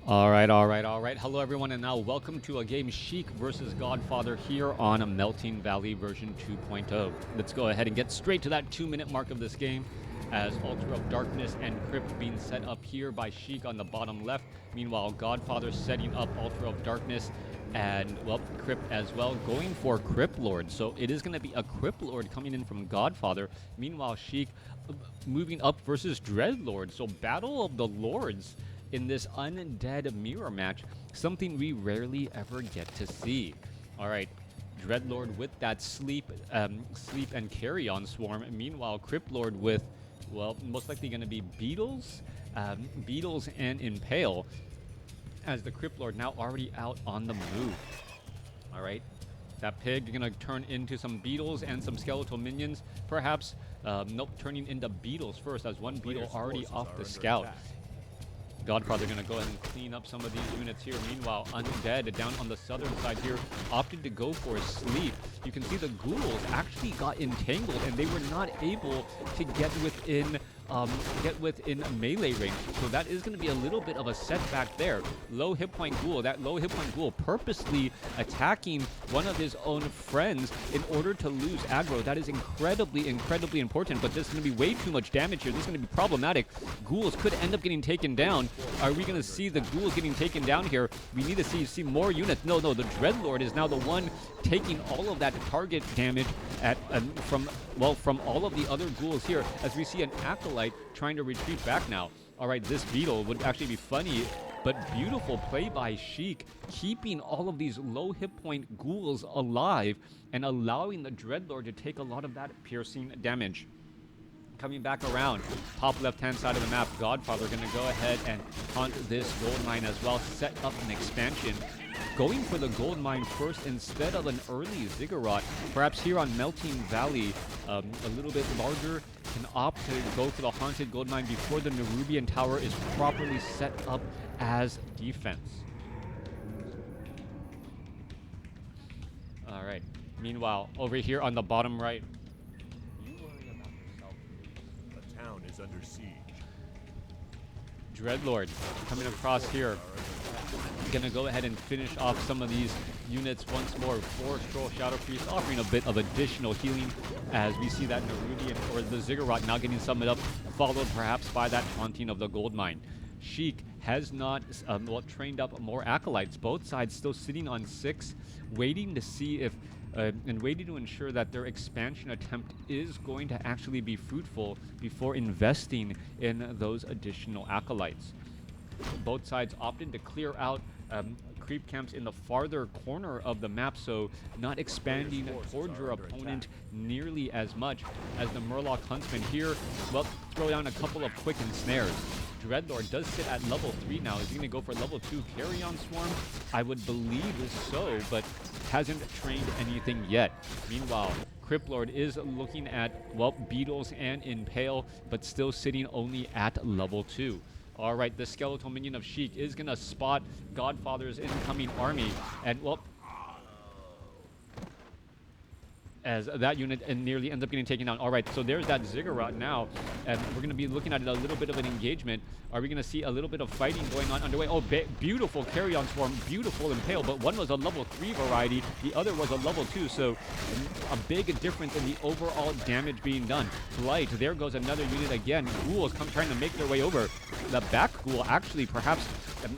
All right. Hello, everyone, and now welcome to a game Sheik versus GodFather here on a Melting Valley version 2.0. Let's go ahead and get straight to that 2-minute mark of this game as Altar of Darkness and Crypt being set up here by Sheik on the bottom left. Meanwhile, GodFather setting up Altar of Darkness and, well, Crypt as well, going for Cryptlord. So it is going to be a Cryptlord coming in from GodFather. Meanwhile, Sheik moving up versus Dreadlord. So Battle of the Lords in this undead mirror match, something we rarely ever get to see. All right, Dreadlord with that sleep and carry-on swarm. Meanwhile, Cryptlord with, well, most likely going to be beetles and impale, as the Cryptlord now already out on the move. All right, that pig gonna turn into some beetles and some skeletal minions, perhaps. Nope, turning into beetles first, as one beetle already off the scout. GodFather gonna go ahead and clean up some of these units here. Meanwhile, Undead down on the southern side here opted to go for sleep. You can see the ghouls actually got entangled and they were not able to get within melee range. So that is going to be a little bit of a setback there. Low hit point ghoul, that low hit point ghoul purposely attacking one of his own friends in order to lose aggro. That is incredibly important, but this is going to be way too much damage here. This is going to be problematic. Ghouls could end up getting taken down. Are we going to see the ghouls getting taken down here? We need to see more units. No, the Dreadlord is now the one taking all of that target damage from all of the other ghouls here, as we see an Acolyte trying to retreat back now. All right, this beetle would actually be funny, but beautiful play by Sheik, keeping all of these low hit point ghouls alive and allowing the Dreadlord to take a lot of that piercing damage. Coming back around, top left-hand side of the map, GodFather going to go ahead and hunt this gold mine as well, set up an expansion. Going for the gold mine first instead of an early ziggurat. Perhaps here on Melting Valley, a little bit larger, can opt to go for the haunted gold mine before the Nerubian tower is properly set up as defense. All right. Meanwhile, over here on the bottom right, you worry about yourself. The town is under siege. Dreadlord coming across here. Gonna go ahead and finish off some of these units once more. Forest Troll Shadow Priest offering a bit of additional healing, as we see that Nerubian or the Ziggurat now getting summoned up, followed perhaps by that haunting of the gold mine. Sheik has not trained up more acolytes. Both sides still sitting on 6, waiting to see if and waiting to ensure that their expansion attempt is going to actually be fruitful before investing in those additional acolytes. Both sides opted to clear out creep camps in the farther corner of the map, so not expanding towards your opponent nearly as much as the Murloc Huntsman here. Well, throw down a couple of quick snares. Dreadlord does sit at level 3 now. Is he going to go for level 2 carry-on swarm? I would believe so, but hasn't trained anything yet. Meanwhile, Cryptlord is looking at, well, beetles and impale, but still sitting only at level 2. All right, the skeletal minion of Sheik is going to spot GodFather's incoming army, and, well, as that unit nearly ends up getting taken down. All right, so there's that Ziggurat now, and we're going to be looking at it a little bit of an engagement. Are we going to see a little bit of fighting going on underway? Oh, beautiful carry-on swarm, beautiful impale, but one was a level 3 variety, the other was a level 2, so a big difference in the overall damage being done. Blight, there goes another unit again. Ghouls trying to make their way over. The back ghoul actually perhaps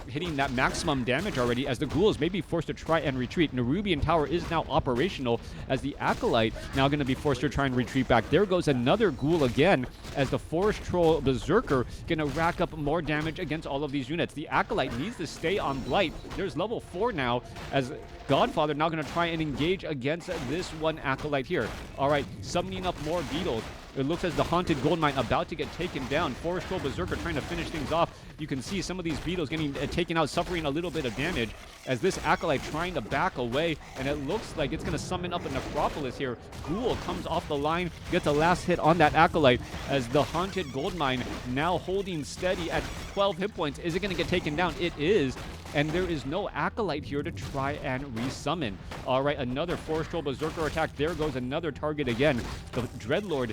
hitting that maximum damage already, as the ghouls may be forced to try and retreat. Nerubian tower is now operational, as the Acolyte now going to be forced to try and retreat back. There goes another ghoul again, as the Forest Troll Berserker going to rack up more damage against all of these units. The Acolyte needs to stay on Blight. There's level 4 now, as GodFather now going to try and engage against this one Acolyte here. All right, summoning up more beetles. It looks as the haunted gold mine about to get taken down. Forest Troll Berserker trying to finish things off. You can see some of these beetles getting taken out, suffering a little bit of damage, as this Acolyte trying to back away, and it looks like it's going to summon up a Necropolis here. Ghoul comes off the line, gets a last hit on that Acolyte, as the haunted gold mine now holding steady at 12 hit points. Is it going to get taken down? It is. And there is no Acolyte here to try and resummon. All right, another Forest Troll Berserker attack. There goes another target again. The Dreadlord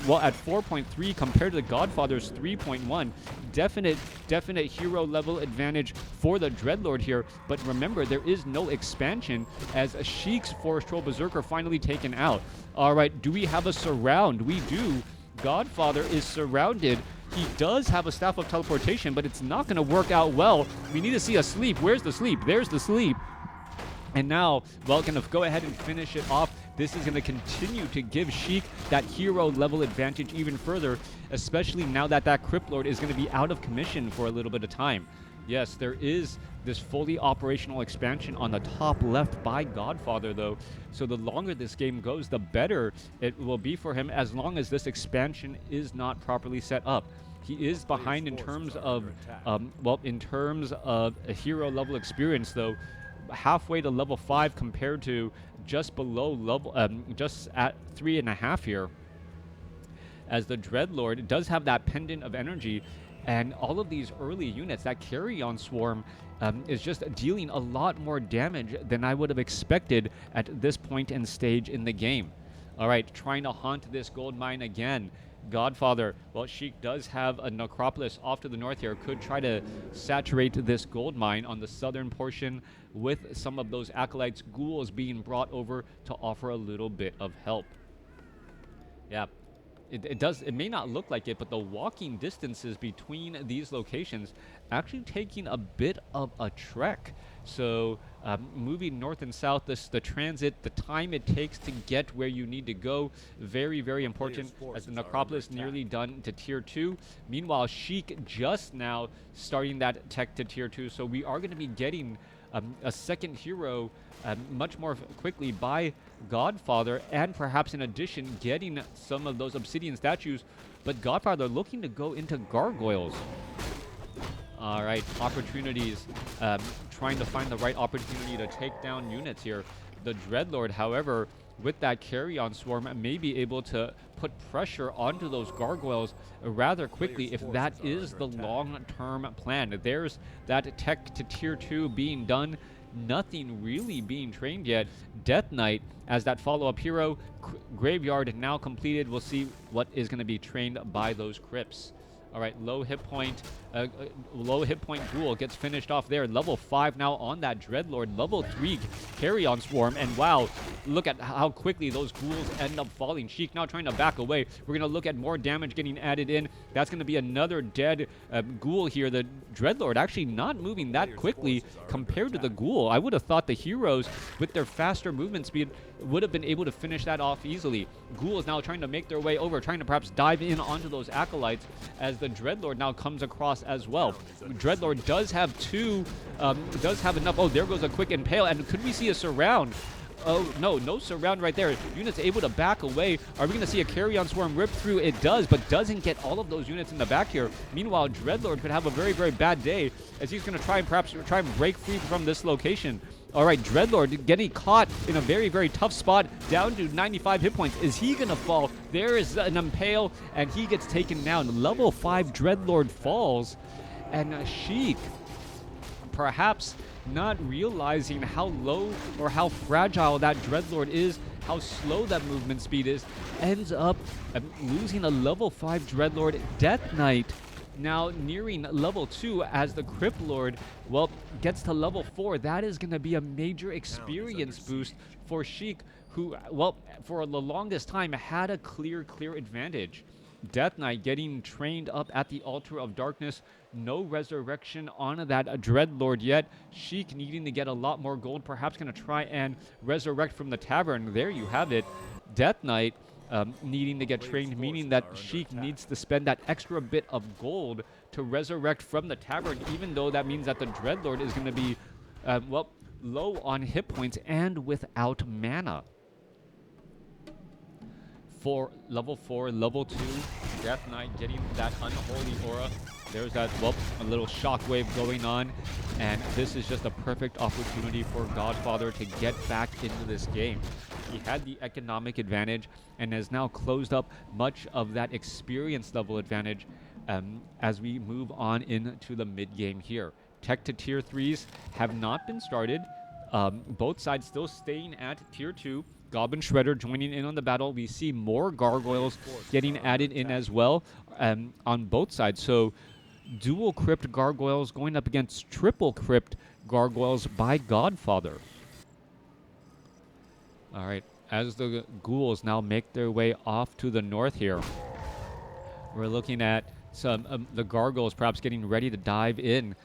well, at 4.3 compared to the Godfather's 3.1. Definite hero level advantage for the Dreadlord here. But remember, there is no expansion as Sheik's Forest Troll Berserker finally taken out. All right, do we have a surround? We do. Godfather is surrounded. He does have a Staff of Teleportation, but it's not going to work out well. We need to see a sleep. Where's the sleep? There's the sleep. And now, well, going to go ahead and finish it off. This is going to continue to give Sheik that hero level advantage even further, especially now that that Crypt Lord is going to be out of commission for a little bit of time. Yes, there is this fully operational expansion on the top left by Godfather, though. So the longer this game goes, the better it will be for him, as long as this expansion is not properly set up. He is behind in terms of, well, in terms of a hero level experience, though. Halfway to level 5 compared to just below level, just at 3.5 here. As the Dreadlord does have that pendant of energy, and all of these early units, that carry-on swarm is just dealing a lot more damage than I would have expected at this point and stage in the game. All right, trying to haunt this gold mine again. Godfather, well, Sheik does have a necropolis off to the north here. Could try to saturate this gold mine on the southern portion with some of those acolytes, ghouls being brought over to offer a little bit of help. Yeah, it may not look like it, but the walking distances between these locations actually taking a bit of a trek. So moving north and south, the transit, the time it takes to get where you need to go, very, very important, as the necropolis nearly done to tier 2. Meanwhile, Sheik just now starting that tech to tier 2. So we are going to be getting a second hero much more quickly by Godfather, and perhaps in addition getting some of those obsidian statues. But Godfather looking to go into gargoyles. All right, opportunities, trying to find the right opportunity to take down units here. The Dreadlord, however, with that carry-on swarm, may be able to put pressure onto those gargoyles rather quickly if that is the long-term plan. There's that tech to tier 2 being done. Nothing really being trained yet. Death Knight as that follow-up hero. Graveyard now completed. We'll see what is going to be trained by those crypts. All right, low hit point ghoul gets finished off there. Level 5 now on that Dreadlord. Level 3 carry-on swarm. And wow, look at how quickly those ghouls end up falling. Sheik now trying to back away. We're going to look at more damage getting added in. That's going to be another dead ghoul here. The Dreadlord actually not moving that quickly compared to the ghoul. I would have thought the heroes, with their faster movement speed, would have been able to finish that off easily. Ghoul is now trying to make their way over, trying to perhaps dive in onto those acolytes, as the Dreadlord now comes across as well. Dreadlord does have enough. Oh, there goes a quick impale. And could we see a surround? Oh, no surround right there. Units able to back away. Are we going to see a carry-on swarm rip through? It does, but doesn't get all of those units in the back here. Meanwhile, Dreadlord could have a very, very bad day, as he's going to try and break free from this location. All right, Dreadlord getting caught in a very, very tough spot, down to 95 hit points. Is he going to fall? There is an impale, and he gets taken down. Level 5 Dreadlord falls, and Sheik, perhaps not realizing how low or how fragile that Dreadlord is, how slow that movement speed is, ends up losing a level 5 Dreadlord. Death Knight now nearing level 2 as the Crypt Lord, well, gets to level 4. That is going to be a major experience boost for Sheik, who, well, for the longest time had a clear advantage. Death Knight getting trained up at the Altar of Darkness. No resurrection on that Dreadlord yet. Sheik needing to get a lot more gold, perhaps going to try and resurrect from the tavern. There you have it. Death Knight needing to get trained, meaning that Sheik needs to spend that extra bit of gold to resurrect from the tavern, even though that means that the Dreadlord is going to be, well, low on hit points and without mana. For level 4, level 2, Death Knight getting that unholy aura. There's that, well, a little shockwave going on, and this is just a perfect opportunity for Godfather to get back into this game. He had the economic advantage and has now closed up much of that experience level advantage as we move on into the mid game here. Tech to tier 3s have not been started. Both sides still staying at tier 2. Goblin Shredder joining in on the battle. We see more gargoyles getting added in as well on both sides. So dual Crypt gargoyles going up against triple Crypt gargoyles by GodFather. All right, as the ghouls now make their way off to the north here, we're looking at some the gargoyles perhaps getting ready to dive in.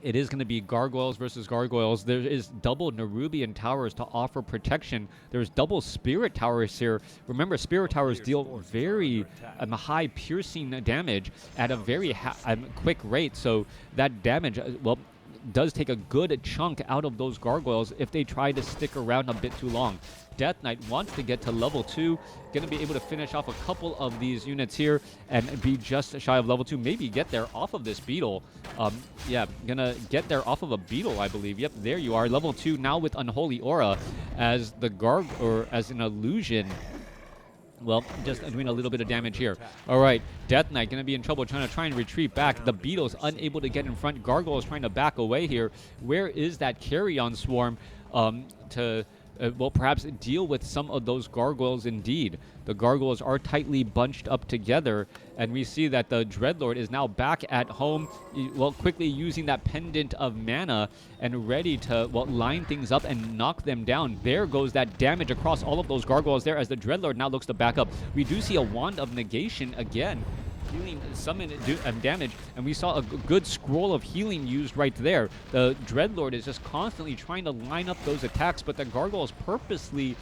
It is going to be gargoyles versus gargoyles. There is double Nerubian towers to offer protection. There's double spirit towers here. Remember, spirit towers deal very high piercing damage at a very quick rate. So that damage, well, does take a good chunk out of those gargoyles if they try to stick around a bit too long. Death Knight wants to get to level 2, going to be able to finish off a couple of these units here and be just shy of level 2, maybe get there off of this beetle. Yeah, gonna get there off of a beetle, I believe. Yep, there you are, level 2 now with Unholy Aura as the or as an illusion. Well, just doing a little bit of damage here. All right, Death Knight going to be in trouble trying to retreat back. The Beetle's unable to get in front. Gargoyle is trying to back away here. Where is that carry-on swarm to, well, perhaps deal with some of those gargoyles indeed? The gargoyles are tightly bunched up together, and we see that the Dreadlord is now back at home, well, quickly using that pendant of mana and ready to, well, line things up and knock them down. There goes that damage across all of those gargoyles there as the Dreadlord now looks to back up. We do see a Wand of Negation again, healing summon damage, and we saw a good scroll of healing used right there. The Dreadlord is just constantly trying to line up those attacks, but the gargoyles purposely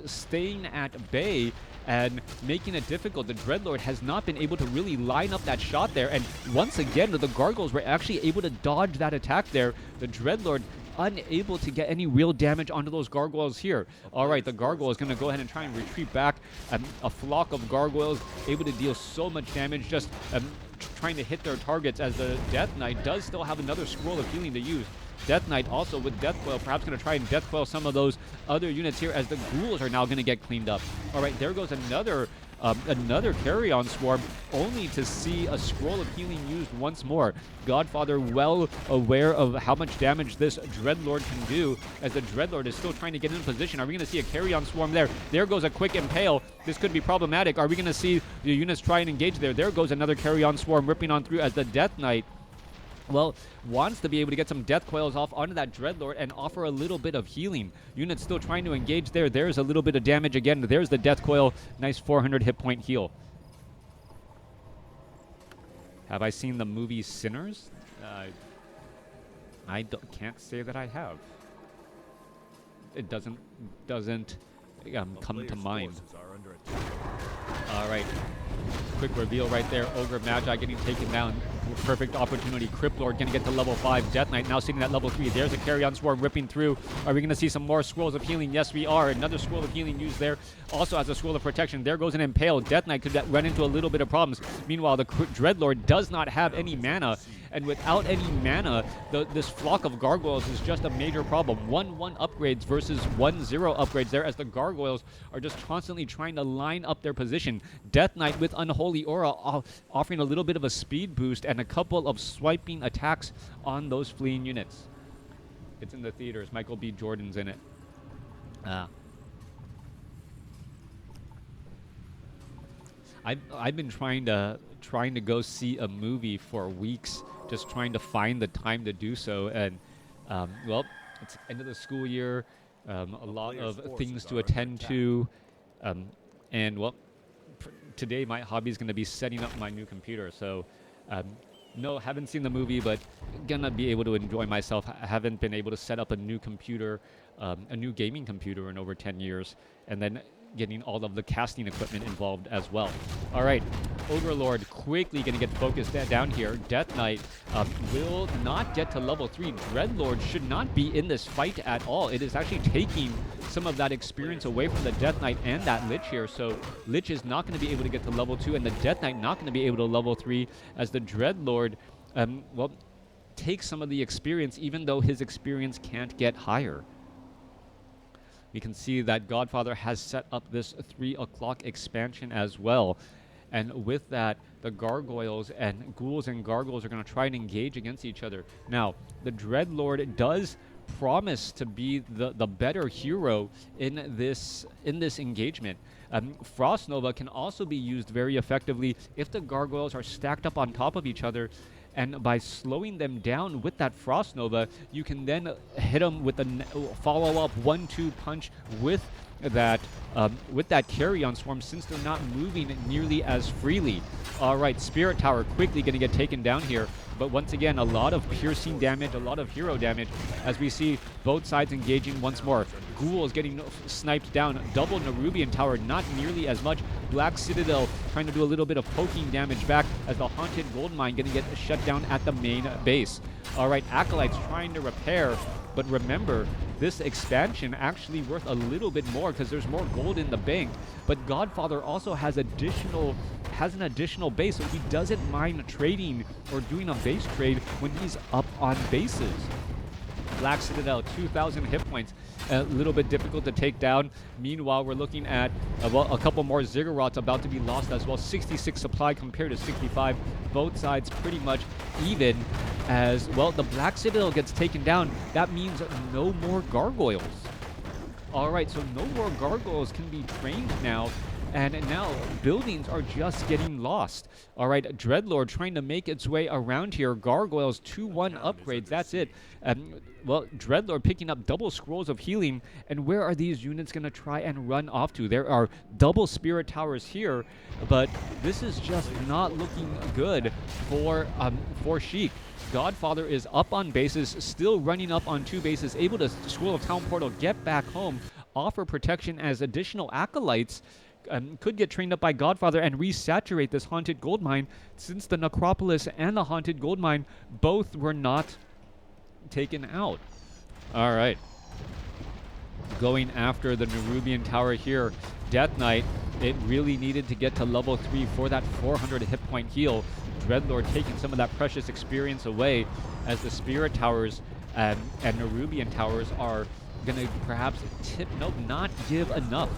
staying at bay and making it difficult. The Dreadlord has not been able to really line up that shot there, and once again the gargoyles were actually able to dodge that attack there. The Dreadlord unable to get any real damage onto those gargoyles here. All right, the gargoyle is going to go ahead and try and retreat back. A flock of gargoyles able to deal so much damage, just trying to hit their targets, as the Death Knight does still have another scroll of healing to use. Death Knight also with Death Coil, perhaps going to try and Death Coil some of those other units here as the ghouls are now going to get cleaned up. All right, there goes another carry-on swarm, only to see a scroll of healing used once more. GodFather well aware of how much damage this Dreadlord can do, as the Dreadlord is still trying to get in position. Are we going to see a carry-on swarm there? There goes a quick impale. This could be problematic. Are we going to see the units try and engage there? There goes another carry-on swarm ripping on through as the Death Knight, well, wants to be able to get some death coils off onto that Dreadlord and offer a little bit of healing. Units still trying to engage there. There's a little bit of damage again. There's the death coil. Nice 400 hit point heal. Have I seen the movie Sinners? I can't say that I have. It doesn't come to mind. All right. Quick reveal right there. Ogre Magi getting taken down. Perfect opportunity. Crypt Lord going to get to level 5. Death Knight now sitting at level 3. There's a carry-on swarm ripping through. Are we going to see some more scrolls of healing? Yes, we are. Another scroll of healing used there. Also has a scroll of protection. There goes an impale. Death Knight could run into a little bit of problems. Meanwhile, the Dreadlord does not have any mana. And without any mana, this flock of gargoyles is just a major problem. 1-1 upgrades versus 1-0 upgrades there, as the gargoyles are just constantly trying to line up their position. Death Knight with Unholy Aura offering a little bit of a speed boost and a couple of swiping attacks on those fleeing units. It's in the theaters. Michael B. Jordan's in it. I've been trying to go see a movie for weeks, just trying to find the time to do so, and well, it's end of the school year, a lot of things to attend to, and well, today my hobby is going to be setting up my new computer. So no, haven't seen the movie, but gonna be able to enjoy myself. I haven't been able to set up a new computer, a new gaming computer in over 10 years, and then getting all of the casting equipment involved as well. All right, Ogre Lord quickly going to get focused down here. Death Knight will not get to level 3. Dreadlord should not be in this fight at all. It is actually taking some of that experience away from the Death Knight and that Lich here. So Lich is not going to be able to get to level 2, and the Death Knight not going to be able to level 3, as the Dreadlord, well, takes some of the experience, even though his experience can't get higher. We can see that GodFather has set up this 3 o'clock expansion as well. And with that, the gargoyles and ghouls and gargoyles are going to try and engage against each other. Now, the Dreadlord does promise to be the better hero in this engagement. Frost Nova can also be used very effectively if the gargoyles are stacked up on top of each other, and by slowing them down with that Frost Nova, you can then hit them with a follow-up 1-2 punch with that Carrion Swarm, since they're not moving nearly as freely. All right, Spirit Tower quickly going to get taken down here, but once again, a lot of piercing damage, a lot of hero damage, as we see both sides engaging once more. Ghoul is getting sniped down. Double Nerubian Tower, not nearly as much. Black Citadel trying to do a little bit of poking damage back, as the Haunted Goldmine going to get shut down at the main base. All right, Acolytes trying to repair, but remember, this expansion actually worth a little bit more because there's more gold in the bank. But GodFather also has an additional base, so he doesn't mind trading or doing a base trade when he's up on bases. Black Citadel, 2,000 hit points. A little bit difficult to take down. Meanwhile, we're looking at a couple more Ziggurats about to be lost as well. 66 supply compared to 65. Both sides pretty much even. As well, the Black Citadel gets taken down. That means no more gargoyles. All right, so no more gargoyles can be trained now. And now buildings are just getting lost. All right, Dreadlord trying to make its way around here. Gargoyles 2-1 upgrades. That's it. Well, Dreadlord picking up double scrolls of healing. And where are these units going to try and run off to? There are double spirit towers here, but this is just not looking good for Sheik. GodFather is up on bases, still running up on 2 bases, able to Scroll of Town Portal, get back home, offer protection as additional acolytes could get trained up by GodFather and resaturate this Haunted Goldmine, since the Necropolis and the Haunted Goldmine both were not taken out. All right. Going after the Nerubian Tower here. Death Knight, it really needed to get to level 3 for that 400 hit point heal. Dreadlord taking some of that precious experience away, as the Spirit Towers and Nerubian Towers are going to perhaps not give enough.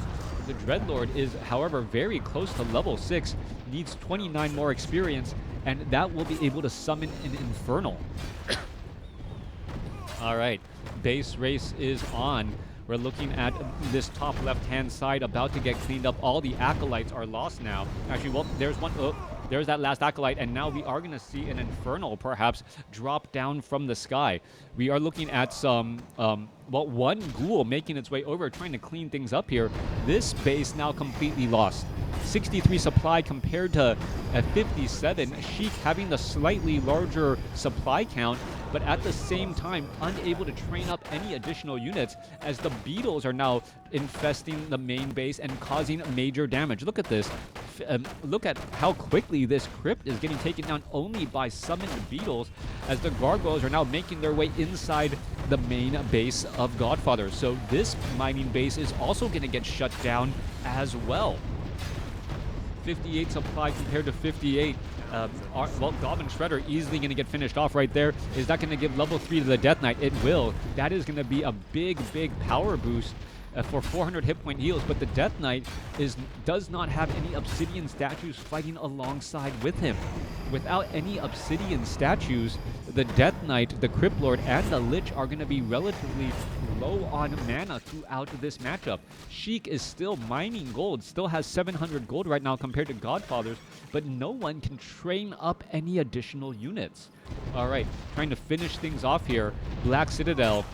The Dreadlord is, however, very close to level 6, needs 29 more experience, and that will be able to summon an Infernal. All right, base race is on. We're looking at this top left-hand side about to get cleaned up. All the Acolytes are lost now. Actually, well, there's one. Oh, there's that last Acolyte, and now we are going to see an Infernal perhaps drop down from the sky. We are looking at some, one Ghoul making its way over, trying to clean things up here. This base now completely lost. 63 supply compared to 57. Sheik having the slightly larger supply count, but at the same time unable to train up any additional units, as the beetles are now infesting the main base and causing major damage. Look at this. Look at how quickly this crypt is getting taken down only by summoned beetles, as the gargoyles are now making their way inside the main base of GodFather. So this mining base is also going to get shut down as well. 58 supply compared to 58. Well, Goblin Shredder easily going to get finished off right there. Is that going to give level 3 to the Death Knight? It will. That is going to be a big power boost for 400 hit point heals, but the Death Knight does not have any Obsidian statues fighting alongside with him. Without any Obsidian statues, the Death Knight, the Crypt Lord, and the Lich are going to be relatively low on mana throughout this matchup. Sheik is still mining gold, still has 700 gold right now compared to GodFather's, but no one can train up any additional units. All right, trying to finish things off here. Black Citadel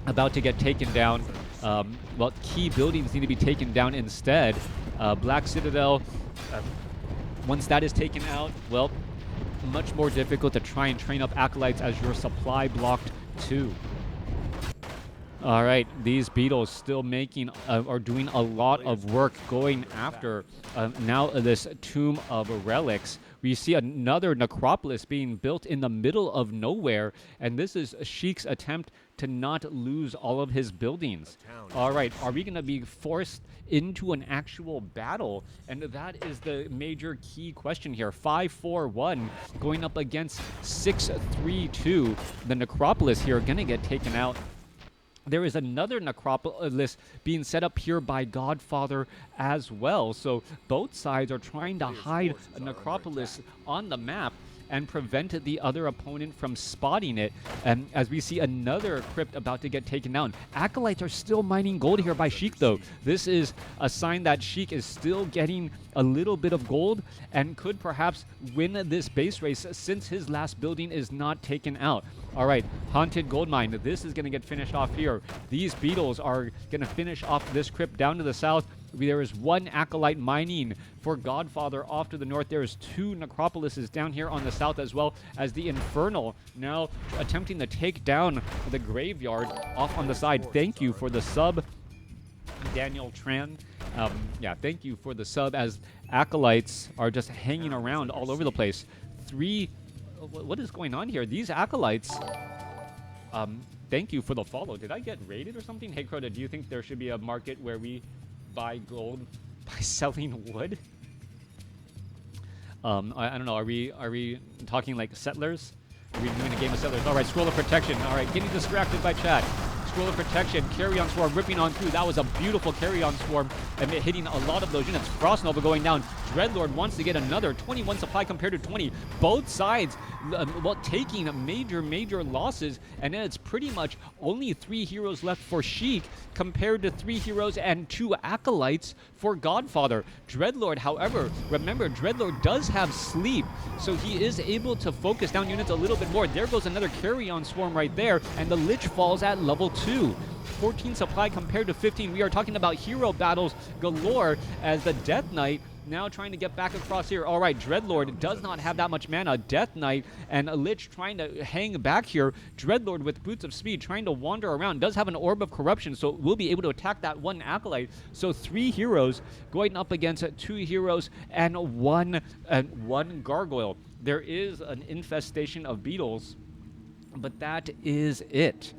about to get taken down. Well, key buildings need to be taken down instead. Black Citadel, once that is taken out, well, much more difficult to try and train up Acolytes as your supply blocked too. All right, these beetles still making are doing a lot of work going after now this Tomb of Relics. We see another necropolis being built in the middle of nowhere, and this is Sheik's attempt to not lose all of his buildings. All right, are we going to be forced into an actual battle? And that is the major key question here. 5-4-1 going up against 6-3-2. The necropolis here going to get taken out. There is another necropolis being set up here by GodFather as well. So both sides are trying to hide a necropolis on the map. and prevent the other opponent from spotting it. And as we see another crypt about to get taken down. Acolytes are still mining gold here by Sheik, though. This is a sign that Sheik is still getting a little bit of gold and could perhaps win this base race since his last building is not taken out. All right, Haunted Gold Mine. This is going to get finished off here. These beetles are going to finish off this crypt down to the south. There is one Acolyte mining for GodFather off to the north. There is two Necropolises down here on the south, as well as the Infernal now attempting to take down the Graveyard off on the side. Thank you for the sub, Daniel Tran. Yeah, thank you for the sub, as Acolytes are just hanging around all over the place. What is going on here? These Acolytes, thank you for the follow. Did I get raided or something? Hey, Crota, do you think there should be a market where we buy gold by selling wood? I don't know. Are we talking like settlers? Are we doing a game of settlers? All right, Scroll of Protection. All right, getting distracted by chat. Scroll of Protection, Carry-On Swarm ripping on through. That was a beautiful Carry-On Swarm, and hitting a lot of those units. Frost Nova going down. Dreadlord wants to get another 21 supply compared to 20. Both sides taking major losses, and then it's pretty much only 3 heroes left for Sheik compared to 3 heroes and 2 Acolytes for GodFather. Dreadlord, however, remember, Dreadlord does have sleep, so he is able to focus down units a little bit more. There goes another Carry-On Swarm right there, and the Lich falls at level 2. 14 supply compared to 15. We are talking about hero battles galore, as the Death Knight now trying to get back across here. All right, Dreadlord does not have that much mana. Death Knight and a Lich trying to hang back here. Dreadlord with Boots of Speed trying to wander around. Does have an Orb of Corruption, so will be able to attack that one Acolyte. So 3 heroes going up against 2 heroes and one Gargoyle. There is an infestation of beetles, but that is it.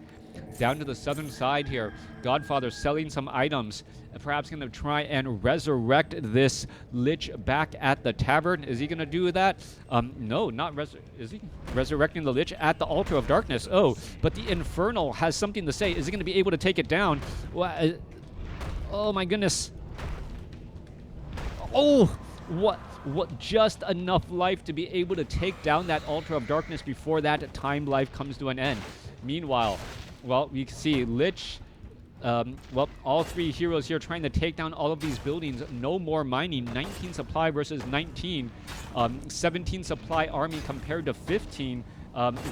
Down to the southern side here, GodFather selling some items, perhaps going to try and resurrect this Lich back at the tavern. Is he going to do that? No, not is he resurrecting the Lich at the Altar of Darkness? Oh, but the Infernal has something to say. Is he going to be able to take it down? Well, oh my goodness. Oh, what just enough life to be able to take down that Altar of Darkness before that time life comes to an end. Meanwhile, well, you can see Lich, all 3 heroes here trying to take down all of these buildings. No more mining. 19 supply versus 19. 17 supply army compared to 15.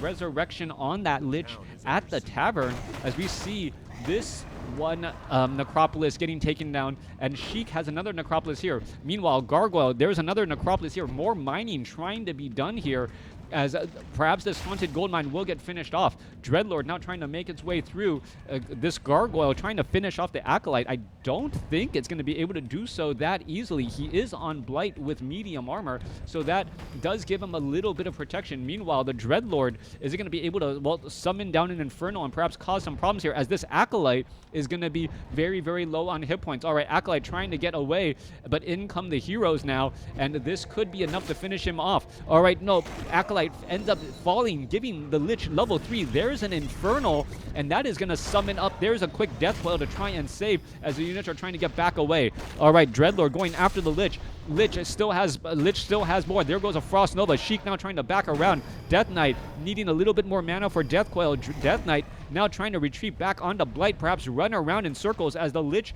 Resurrection on that Lich at the tavern, as we see this one Necropolis getting taken down, and Sheik has another Necropolis here. Meanwhile, Gargoyle, there's another Necropolis here. More mining trying to be done here, as perhaps this Haunted Gold Mine will get finished off. Dreadlord now trying to make its way through this Gargoyle, trying to finish off the Acolyte. I don't think it's going to be able to do so that easily. He is on Blight with medium armor, so that does give him a little bit of protection. Meanwhile, the Dreadlord, is it going to be able to, well, summon down an Infernal and perhaps cause some problems here, as this Acolyte is going to be very low on hit points. All right, Acolyte trying to get away, but in come the heroes now, and this could be enough to finish him off. All right, no, Acolyte ends up falling, giving the Lich level 3. There's an Infernal, and that is going to summon up. There's a quick Death Coil to try and save, as the units are trying to get back away. All right, Dreadlord going after the Lich. Lich still has more. There goes a Frost Nova. Sheik now trying to back around. Death Knight needing a little bit more mana for Death Coil. Death Knight now trying to retreat back onto Blight, perhaps run around in circles, as the Lich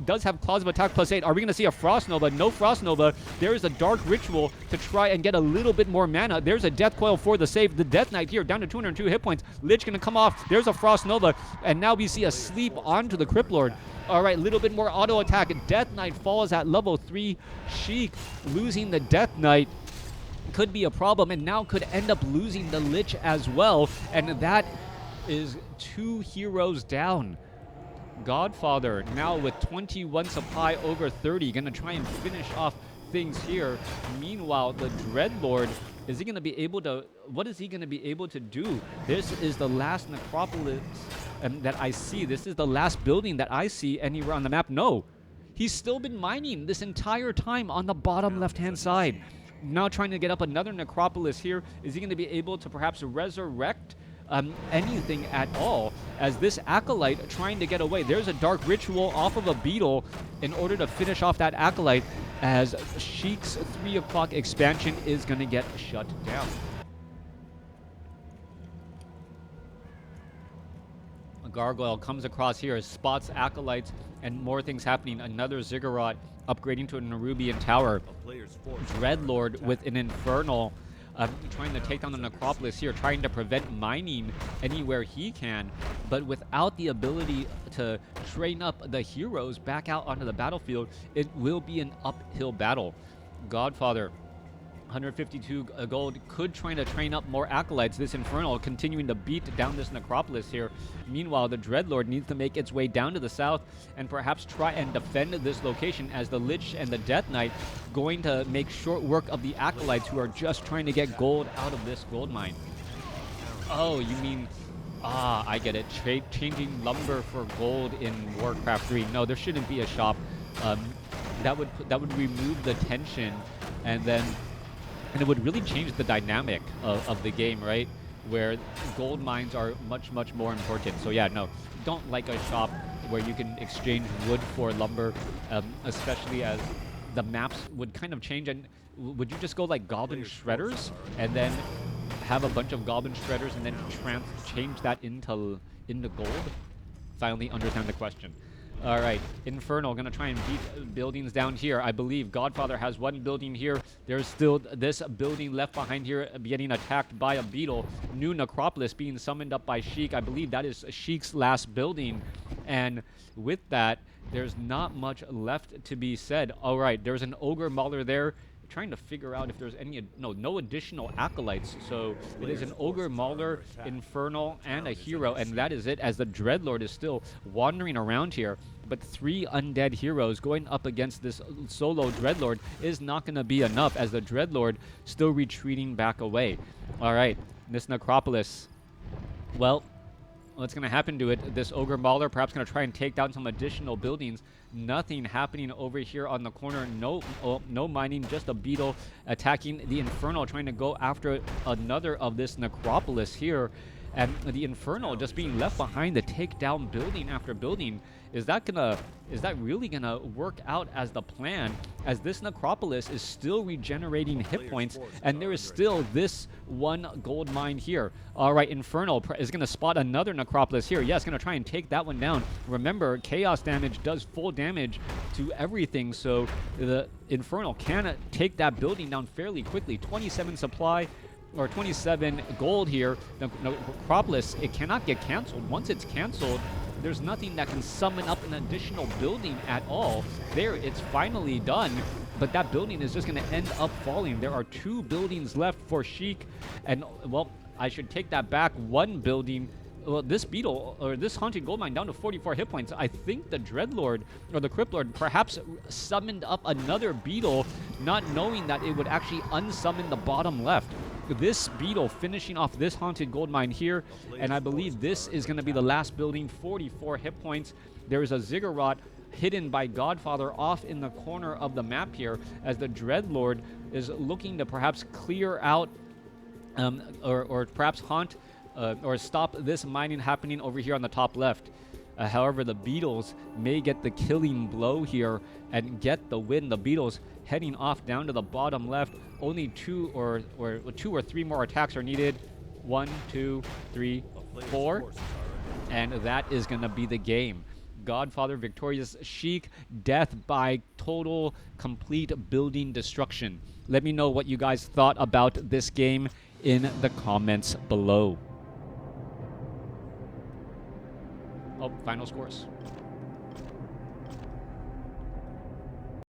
does have Claws of Attack +8. Are we going to see a Frost Nova? No Frost Nova. There is a Dark Ritual to try and get a little bit more mana. There's a Death Coil for the save. The Death Knight here down to 202 hit points. Lich going to come off. There's a Frost Nova, and now we see a sleep onto the Crypt Lord. All right, little bit more auto attack. Death Knight falls at level 3. Sheik losing the Death Knight could be a problem, and now could end up losing the Lich as well, and that is 2 heroes down. GodFather now with 21 supply over 30, gonna try and finish off things here. Meanwhile, the Dreadlord, is he gonna be able to, what is he gonna be able to do? This is the last Necropolis that I see. This is the last building that I see anywhere on the map. No, he's still been mining this entire time on the bottom left-hand side. Now trying to get up another Necropolis here. Is he going to be able to perhaps resurrect anything at all, as this Acolyte trying to get away? There's a Dark Ritual off of a Beetle in order to finish off that Acolyte, as Sheik's 3 o'clock expansion is going to get shut down. A gargoyle comes across here, spots acolytes, and more things happening. Another ziggurat upgrading to a Nerubian tower. A player's force Dreadlord with an Infernal trying to take down the necropolis here, trying to prevent mining anywhere he can, but without the ability to train up the heroes back out onto the battlefield, it will be an uphill battle. GodFather, 152 gold, could try to train up more acolytes. This Infernal continuing to beat down this necropolis here. Meanwhile, the Dreadlord needs to make its way down to the south and perhaps try and defend this location, as the Lich and the Death Knight going to make short work of the acolytes who are just trying to get gold out of this gold mine. Oh, you mean... Ah, I get it. Changing lumber for gold in WarCraft 3. No, there shouldn't be a shop. That would remove the tension, and it would really change the dynamic of the game, right? Where gold mines are much, much more important. So yeah, no, don't like a shop where you can exchange wood for lumber, especially as the maps would kind of change. And would you just go like goblin shredders and then have a bunch of goblin shredders and then change that into gold? Finally understand the question. All right, Infernal gonna try and beat buildings down here. I believe GodFather has one building here. There's still this building left behind here getting attacked by a beetle. New necropolis being summoned up by Sheik. I believe that is Sheik's last building. And with that, there's not much left to be said. All right, there's an ogre mauler there, trying to figure out if there's any no additional acolytes. So it is an ogre mauler, Infernal, and a hero, and that is it, as the Dreadlord is still wandering around here. But 3 undead heroes going up against this solo Dreadlord is not going to be enough, as the Dreadlord still retreating back away. All right, this necropolis, well, what's going to happen to it? This ogre mauler perhaps going to try and take down some additional buildings. Nothing happening over here on the corner. No mining, just a beetle attacking the Infernal, trying to go after another of this necropolis here. And the Infernal just being left behind to take down building after building. Is that really gonna work out as the plan, as this necropolis is still regenerating hit points, and there is still this one gold mine here? All right, Infernal is gonna spot another necropolis here. Yes, gonna try and take that one down. Remember, chaos damage does full damage to everything, so the Infernal can take that building down fairly quickly. 27 supply, or 27 gold here. The necropolis, it cannot get canceled. Once it's canceled, there's nothing that can summon up an additional building at all. There, it's finally done, but that building is just going to end up falling. There are 2 buildings left for Sheik, and, well, I should take that back. 1 building. Well, this beetle, or this haunted gold mine, down to 44 hit points. I think the Dreadlord, or the Crypt Lord, perhaps summoned up another beetle, not knowing that it would actually unsummon the bottom left. This beetle finishing off this haunted gold mine here, and I believe this is going to be the last building. 44 hit points. There is a ziggurat hidden by GodFather off in the corner of the map here, as the Dreadlord is looking to perhaps clear out or perhaps haunt or stop this mining happening over here on the top left. However, the beetles may get the killing blow here and get the win. The beetles heading off down to the bottom left. Only 2 or 3 more attacks are needed. 1, 2, 3, 4. And that is going to be the game. GodFather victorious, Sheik death by total complete building destruction. Let me know what you guys thought about this game in the comments below. Oh, final scores.